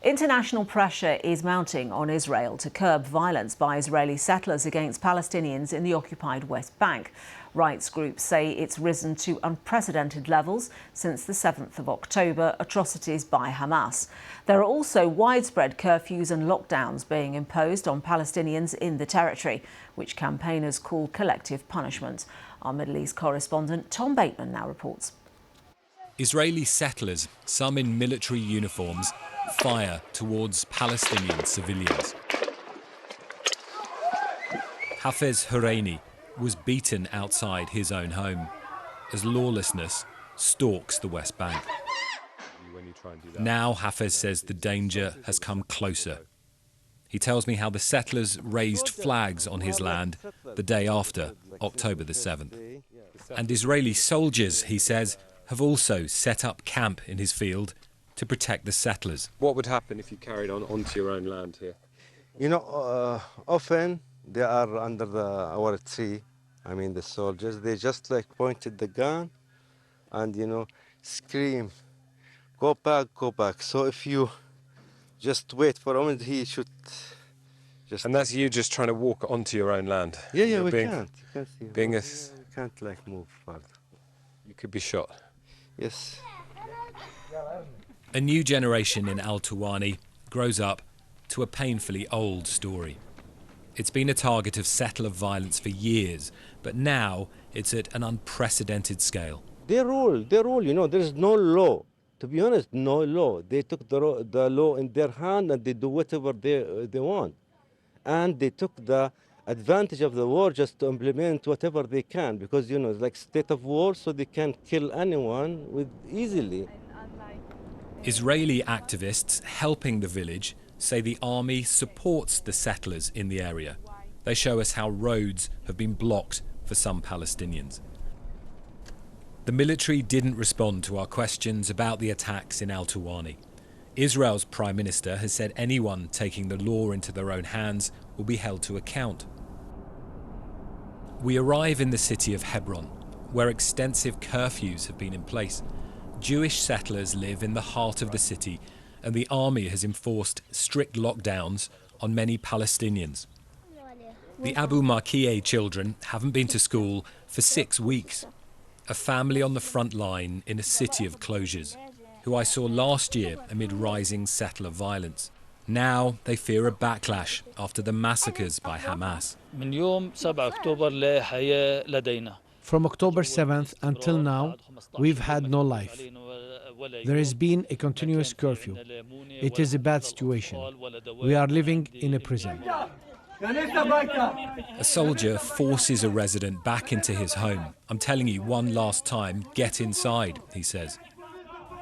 International pressure is mounting on Israel to curb violence by Israeli settlers against Palestinians in the occupied West Bank. Rights groups say it's risen to unprecedented levels since the 7th of October atrocities by Hamas. There are also widespread curfews and lockdowns being imposed on Palestinians in the territory, which campaigners call collective punishment. Our Middle East correspondent Tom Bateman now reports. Israeli settlers, some in military uniforms, fire towards Palestinian civilians. Hafez Horeini was beaten outside his own home as lawlessness stalks the West Bank. Now Hafez says the danger has come closer. He tells me how the settlers raised flags on his land the day after October the 7th. And Israeli soldiers, he says, have also set up camp in his field to protect the settlers. What would happen if you carried on onto your own land here? You know, often they are under our tree. I mean, the soldiers, they just like pointed the gun and, you know, scream, go back, go back. So if you just wait for a moment, he should just... And that's you just trying to walk onto your own land? Yeah, we can't. We can't like move further. You could be shot? Yes. A new generation in Al Tuwani grows up to a painfully old story. It's been a target of settler violence for years, but now it's at an unprecedented scale. They rule, you know, there's no law. To be honest, no law. They took the law in their hand and they do whatever they want. And they took the advantage of the war just to implement whatever they can, because, you know, it's like state of war, so they can kill anyone easily. Israeli activists helping the village say the army supports the settlers in the area. They show us how roads have been blocked for some Palestinians. The military didn't respond to our questions about the attacks in Al Tuwani. Israel's Prime Minister has said anyone taking the law into their own hands will be held to account. We arrive in the city of Hebron, where extensive curfews have been in place. Jewish settlers live in the heart of the city, and the army has enforced strict lockdowns on many Palestinians. The Abu Markieh children haven't been to school for 6 weeks. A family on the front line in a city of closures, who I saw last year amid rising settler violence. Now they fear a backlash after the massacres by Hamas. From October 7th until now, we've had no life. There has been a continuous curfew. It is a bad situation. We are living in a prison. A soldier forces a resident back into his home. I'm telling you one last time, get inside, he says.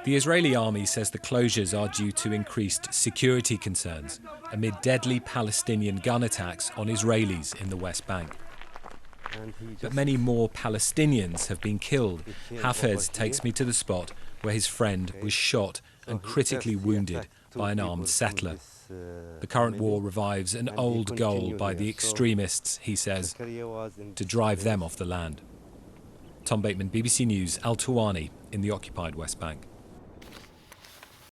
The Israeli army says the closures are due to increased security concerns amid deadly Palestinian gun attacks on Israelis in the West Bank. But many more Palestinians have been killed. Hafez takes me to the spot where his friend was shot and critically wounded by an armed settler. The current war revives an old goal by the extremists, he says, to drive them off the land. Tom Bateman, BBC News, Al Tuwani in the occupied West Bank.